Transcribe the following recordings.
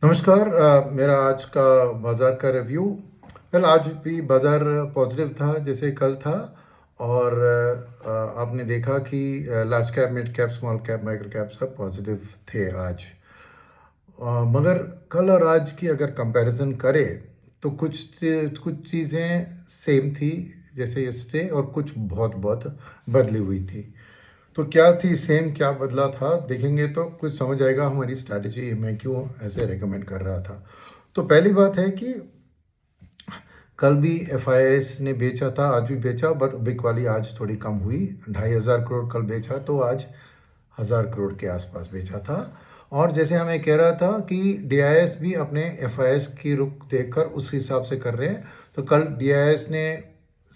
नमस्कार। मेरा आज का बाज़ार का रिव्यू। वेल, आज भी बाज़ार पॉजिटिव था जैसे कल था। और आपने देखा कि large cap, mid cap, small cap, micro cap सब पॉजिटिव थे आज। मगर कल और आज की अगर कंपैरिजन करें तो कुछ चीज़ें सेम थी जैसे यस्टरडे, और कुछ बहुत बहुत बदली हुई थी। तो क्या थी सेम, क्या बदला था, देखेंगे तो कुछ समझ आएगा हमारी स्ट्रैटेजी मैं क्यों ऐसे रेकमेंड कर रहा था। तो पहली बात है कि कल भी एफ ने बेचा था, आज भी बेचा, बट बिक वाली आज थोड़ी कम हुई। 2,500 करोड़ कल बेचा तो आज 1,000 करोड़ के आसपास बेचा था। और जैसे हमें कह रहा था कि डी भी अपने एफ की रुख देखकर उस हिसाब से कर रहे हैं। तो कल डी ने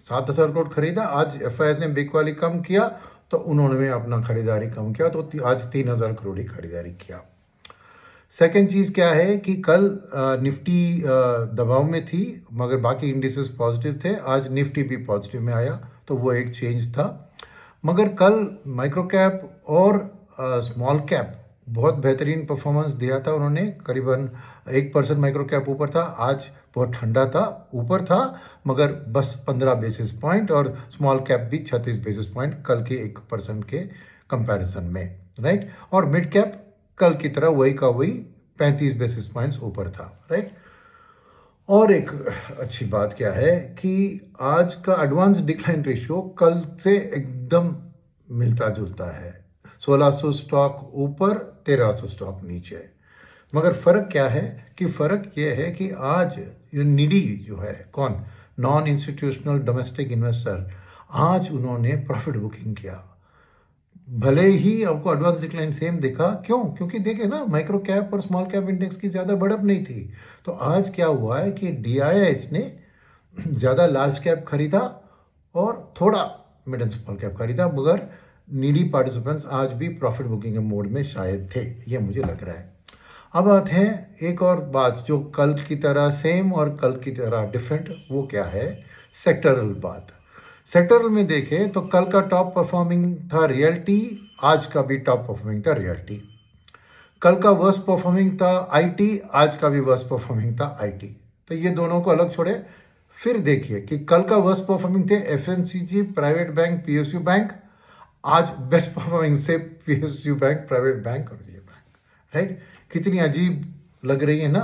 7,000 करोड़ खरीदा, आज एफ ने बिक वाली कम किया तो उन्होंने भी अपना खरीदारी कम किया, तो आज 3,000 करोड़ ही खरीदारी किया। सेकेंड चीज़ क्या है कि कल निफ्टी दबाव में थी मगर बाकी इंडिसेस पॉजिटिव थे, आज निफ्टी भी पॉजिटिव में आया, तो वो एक चेंज था। मगर कल माइक्रो कैप और स्मॉल कैप बहुत बेहतरीन परफॉर्मेंस दिया था उन्होंने। करीबन 1% माइक्रो कैप ऊपर था, आज बहुत ठंडा था, ऊपर था मगर बस 15 बेसिस पॉइंट, और स्मॉल कैप भी 36 बेसिस पॉइंट कल के 1% के कंपैरिजन में, राइट। और मिड कैप कल की तरह वही का वही 35 बेसिस पॉइंट्स ऊपर था, राइट। और एक अच्छी बात क्या है कि आज का एडवांस डिक्लाइन रेशियो कल से एकदम मिलता जुलता है। 1,600 स्टॉक ऊपर, 1,300 स्टॉक नीचे। मगर फ़र्क क्या है कि फ़र्क ये है कि आज ये निडी जो है, कौन, नॉन इंस्टीट्यूशनल डोमेस्टिक इन्वेस्टर, आज उन्होंने प्रॉफिट बुकिंग किया। भले ही आपको एडवांस डिक्लाइन सेम दिखा, क्यों? क्योंकि देखे ना, माइक्रो कैप और स्मॉल कैप इंडेक्स की ज़्यादा बढ़त नहीं थी। तो आज क्या हुआ है कि DIS ने ज़्यादा लार्ज कैप खरीदा और थोड़ा मिड एंड स्मॉल कैप खरीदा, मगर नीडी पार्टिसिपेंट्स आज भी प्रॉफिट बुकिंग मोड में शायद थे, ये मुझे लग रहा है। अब आते हैं एक और बात जो कल की तरह सेम और कल की तरह डिफरेंट, वो क्या है? सेक्टरल बात। सेक्टरल में देखें तो कल का टॉप परफॉर्मिंग था रियल्टी, आज का भी टॉप परफॉर्मिंग था रियल्टी। कल का वर्स्ट परफॉर्मिंग था IT, आज का भी वर्स्ट परफॉर्मिंग था IT। तो ये दोनों को अलग छोड़े, फिर देखिए कि कल का वर्स्ट परफॉर्मिंग थे FMCG, private bank, PSU bank, आज बेस्ट परफॉर्मिंग से PSU बैंक, प्राइवेट बैंक और ये बैंक, राइट। कितनी अजीब लग रही है ना,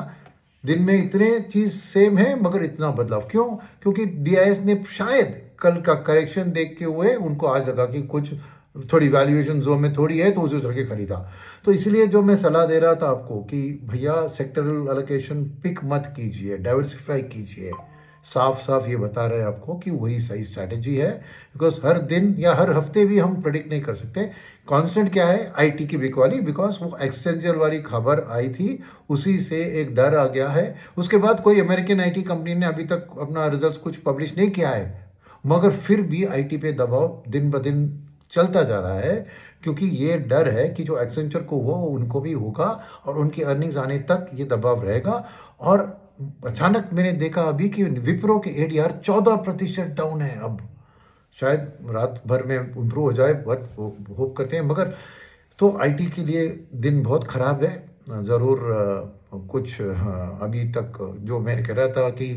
दिन में इतने चीज़ सेम है मगर इतना बदलाव क्यों? क्योंकि DIS ने शायद कल का करेक्शन देख के हुए उनको आज लगा कि कुछ थोड़ी वैल्यूएशन जोन में थोड़ी है तो उसे उधर के खरीदा। तो इसलिए जो मैं सलाह दे रहा था आपको कि भैया सेक्टरल एलोकेशन पिक मत कीजिए, डाइवर्सिफाई कीजिए। साफ साफ ये बता रहे हैं आपको कि वही सही स्ट्रैटेजी है, बिकॉज हर दिन या हर हफ्ते भी हम प्रेडिक्ट नहीं कर सकते। कांस्टेंट क्या है? IT की बिक वाली, बिकॉज वो एक्सचेंजर वाली खबर आई थी, उसी से एक डर आ गया है। उसके बाद कोई अमेरिकन IT कंपनी ने अभी तक अपना रिजल्ट कुछ पब्लिश नहीं किया है, मगर फिर भी IT पे दबाव दिन ब दिन चलता जा रहा है, क्योंकि ये डर है कि जो एक्सेंचर को हुआ वो उनको भी होगा और उनकी अर्निंग्स आने तक ये दबाव रहेगा। और अचानक मैंने देखा अभी कि विप्रो के ADR 14% डाउन है। अब शायद रात भर में इम्प्रूव हो जाए, बट होप करते हैं। मगर तो IT के लिए दिन बहुत ख़राब है ज़रूर। कुछ, हाँ, अभी तक जो मैं कह रहा था कि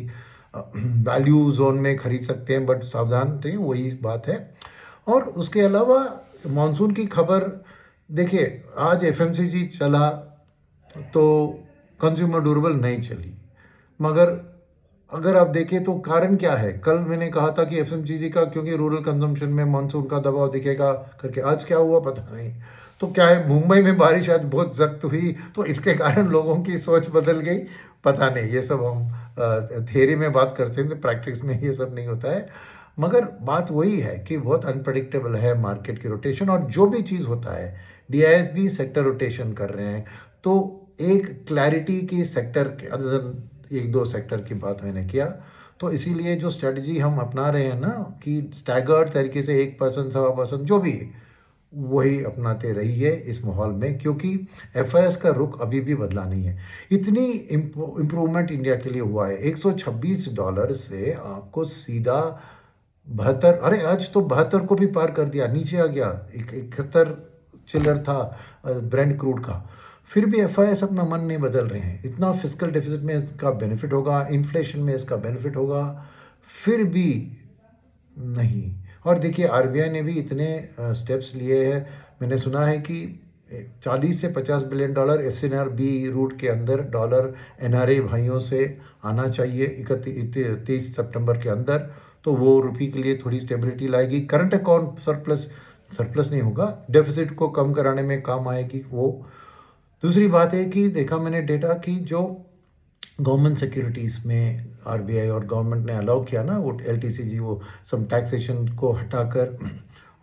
वैल्यू जोन में खरीद सकते हैं, बट सावधान रहिए, वही बात है। और उसके अलावा मानसून की खबर देखिए, आज FMCG चला तो कंज्यूमर ड्यूरेबल नहीं चली। मगर अगर आप देखें तो कारण क्या है? कल मैंने कहा था कि FMCG का, क्योंकि रूरल कंजम्पशन में मानसून का दबाव दिखेगा करके, आज क्या हुआ पता नहीं। तो क्या है, मुंबई में बारिश आज बहुत सख्त हुई तो इसके कारण लोगों की सोच बदल गई, पता नहीं। ये सब हम थियरी में बात करते हैं, तो प्रैक्टिस में ये सब नहीं होता है। मगर बात वही है कि बहुत अनप्रडिक्टेबल है मार्केट की रोटेशन, और जो भी चीज़ होता है, DIS भी सेक्टर रोटेशन कर रहे हैं। तो एक क्लैरिटी की सेक्टर के अंदर, एक दो सेक्टर की बात मैंने किया, तो इसीलिए जो स्ट्रेटजी हम अपना रहे हैं ना कि स्टैगर्ड तरीके से 1%, 1.25% जो भी है, वही अपनाते रहिए इस माहौल में, क्योंकि FIS का रुख अभी भी बदला नहीं है। इतनी इम्प्रूवमेंट इंडिया के लिए हुआ है, $126 से आपको सीधा 72, अरे आज तो 72 को भी पार कर दिया, नीचे आ गया। 71 चिल्लर था ब्रेंट क्रूड का। फिर भी एफआईएस अपना मन नहीं बदल रहे हैं। इतना फिस्कल डेफिसिट में इसका बेनिफिट होगा, इन्फ्लेशन में इसका बेनिफिट होगा, फिर भी नहीं। और देखिए आरबीआई ने भी इतने स्टेप्स लिए हैं। मैंने सुना है कि 40 से 50 बिलियन डॉलर एफसीएनआरबी रूट के अंदर डॉलर एनआरए भाइयों से आना चाहिए 31 सितंबर के अंदर। तो वो रुपये के लिए थोड़ी स्टेबिलिटी लाएगी। करंट अकाउंट सरप्लस नहीं होगा, डेफिसिट को कम कराने में काम आएगी वो। दूसरी बात है कि देखा मैंने डेटा कि जो गवर्नमेंट सिक्योरिटीज़ में आरबीआई और गवर्नमेंट ने अलाउ किया ना, वो एलटीसीजी, वो सम टैक्सेशन को हटाकर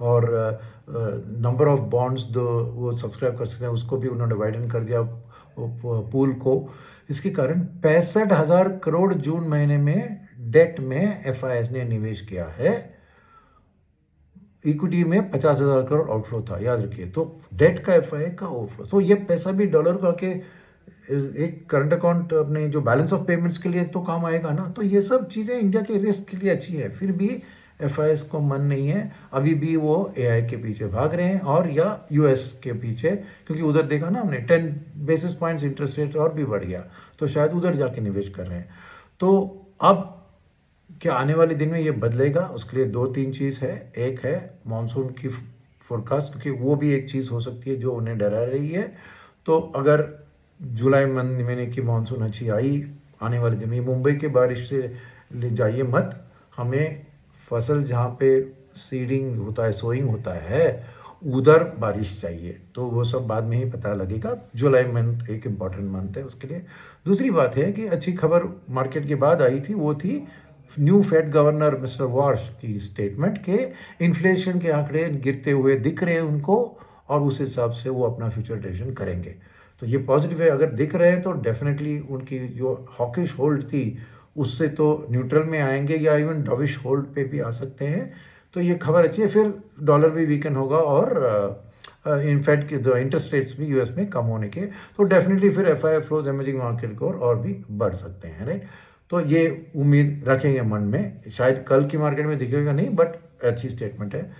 और नंबर ऑफ बॉन्ड्स दो वो सब्सक्राइब कर सकते हैं, उसको भी उन्होंने वाइडन कर दिया पूल को। इसके कारण 65,000 करोड़ जून महीने में डेट में एफआईएस ने निवेश किया है। इक्विटी में 50,000 करोड़ आउटफ्लो था, याद रखिए। तो डेट का एफआईआई का आउटफ्लो, तो ये पैसा भी डॉलर का के एक करंट अकाउंट अपने जो बैलेंस ऑफ पेमेंट्स के लिए तो काम आएगा ना। तो ये सब चीज़ें इंडिया के रिस्क के लिए अच्छी है। फिर भी एफआईएस को मन नहीं है, अभी भी वो एआई के पीछे भाग रहे हैं और या यूएस के पीछे, क्योंकि उधर देखा ना हमने 10 बेसिस पॉइंट्स इंटरेस्ट रेट और भी बढ़ गया, तो शायद उधर जाके निवेश कर रहे हैं। तो अब क्या आने वाले दिन में ये बदलेगा, उसके लिए 2-3 चीज़ है। एक है मानसून की फोरकास्ट, क्योंकि वो भी एक चीज़ हो सकती है जो उन्हें डरा रही है। तो अगर जुलाई महीने की मानसून अच्छी आई आने वाले दिन में, मुंबई के बारिश से ले जाइए मत, हमें फसल जहाँ पे सीडिंग होता है, सोइंग होता है, उधर बारिश चाहिए। तो वो सब बाद में ही पता लगेगा। जुलाई मंथ एक इम्पॉर्टेंट मंथ है उसके लिए। दूसरी बात है कि अच्छी खबर मार्केट के बाद आई थी, वो थी new Fed governor mister Warsh की स्टेटमेंट के इन्फ्लेशन के आंकड़े गिरते हुए दिख रहे हैं उनको, और उस हिसाब से वो अपना फ्यूचर डिसीजन करेंगे। तो ये पॉजिटिव है। अगर दिख रहे हैं तो डेफिनेटली उनकी जो हॉकिश होल्ड थी उससे तो न्यूट्रल में आएंगे या इवन डॉविश होल्ड पे भी आ सकते हैं। तो ये खबर अच्छी है। फिर डॉलर भी वीकन होगा और इनफैक्ट के इंटरेस्ट रेट्स भी यूएस में कम होने के, तो डेफिनेटली फिर एफआईआई फ्लोज इमर्जिंग मार्केट को और भी बढ़ सकते हैं, राइट। तो ये उम्मीद रखेंगे मन में। शायद कल की मार्केट में दिखेगा नहीं, बट अच्छी स्टेटमेंट है।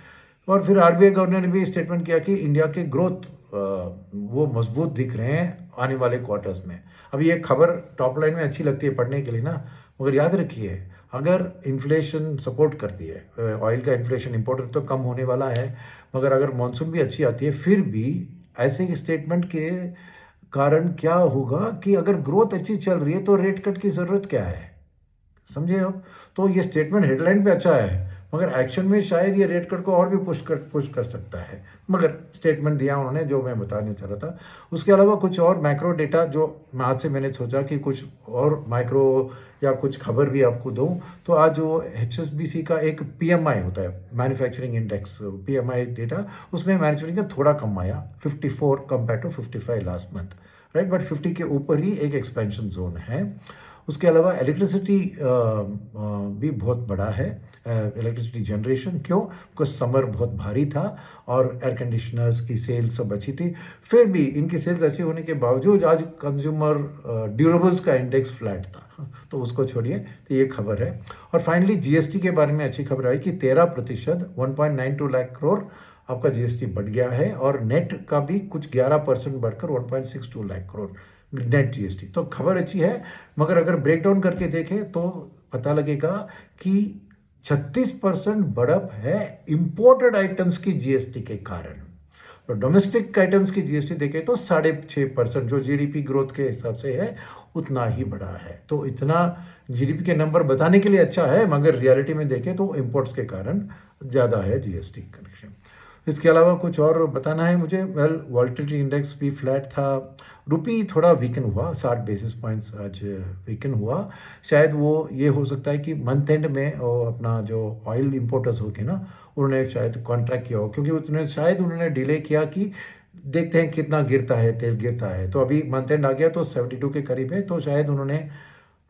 और फिर आरबीआई गवर्नर ने भी स्टेटमेंट किया कि इंडिया के ग्रोथ वो मजबूत दिख रहे हैं आने वाले क्वार्टर्स में। अभी ये खबर टॉप लाइन में अच्छी लगती है पढ़ने के लिए ना, मगर याद रखिए अगर इन्फ्लेशन सपोर्ट करती है, ऑयल का इन्फ्लेशन इम्पोर्टेड तो कम होने वाला है, मगर अगर मानसून भी अच्छी आती है, फिर भी ऐसे स्टेटमेंट के कारण क्या होगा कि अगर ग्रोथ अच्छी चल रही है तो रेट कट की ज़रूरत क्या है, समझे आप। तो ये स्टेटमेंट हेडलाइन पे अच्छा है, मगर एक्शन में शायद ये रेट कट को और भी पुश कर सकता है। मगर स्टेटमेंट दिया उन्होंने, जो मैं बताने चाह रहा था। उसके अलावा कुछ और मैक्रो डेटा जो आज से मैंने सोचा कि कुछ और माइक्रो या कुछ खबर भी आपको दूं। तो आज वो HSBC का एक PMI होता है, मैन्युफैक्चरिंग इंडेक्स PMI डेटा, उसमें मैन्युफैक्चरिंग का थोड़ा कम आया, 54 compare to 55 last month, right. But 50 के ऊपर ही एक एक्सपेंशन जोन है। उसके अलावा इलेक्ट्रिसिटी भी बहुत बड़ा है, इलेक्ट्रिसिटी जनरेशन। क्यों? बिकॉज समर बहुत भारी था और एयर कंडीशनर्स की सेल्स सब अच्छी थी। फिर भी इनकी सेल्स अच्छी होने के बावजूद आज कंज्यूमर ड्यूरेबल्स का इंडेक्स फ्लैट था, तो उसको छोड़िए। तो ये खबर है। और फाइनली जीएसटी के बारे में अच्छी खबर आई कि 13% 1.92 लाख करोड़ आपका जीएसटी बढ़ गया है, और नेट का भी कुछ 11% बढ़कर 1.62 लाख करोड़ नेट जीएसटी। तो खबर अच्छी है, मगर अगर ब्रेक डाउन करके देखें तो पता लगेगा कि 36% बढ़त है इंपोर्टेड आइटम्स की जीएसटी के कारण। तो डोमेस्टिक आइटम्स की जीएसटी देखें तो 6.5%, जो जीडीपी ग्रोथ के हिसाब से है उतना ही बढ़ा है। तो इतना जीडीपी के नंबर बताने के लिए अच्छा है, मगर रियलिटी में देखें तो इंपोर्ट्स के कारण ज़्यादा है जीएसटी कनेक्शन। इसके अलावा कुछ और बताना है मुझे। वॉलेटिलिटी इंडेक्स भी फ्लैट था। रुपी थोड़ा वीकन हुआ, 60 बेसिस पॉइंट्स आज वीकन हुआ। शायद वो ये हो सकता है कि मंथ एंड में वो अपना जो ऑयल इंपोर्टर्स होते हैं ना, उन्होंने शायद कॉन्ट्रैक्ट किया हो, क्योंकि उन्होंने डिले किया कि देखते हैं कितना गिरता है, तेल गिरता है। तो अभी मंथ एंड आ गया तो 72 के करीब है, तो शायद उन्होंने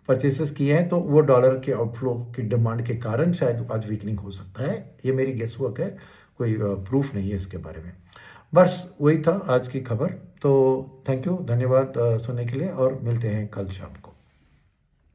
परचेसेस किए हैं, तो वो डॉलर के आउटफ्लो की डिमांड के कारण शायद आज वीकनिंग हो सकता है। ये मेरी गेस वर्क है, कोई प्रूफ नहीं है इसके बारे में। बस वही था आज की खबर। तो थैंक यू, धन्यवाद सुनने के लिए, और मिलते हैं कल शाम।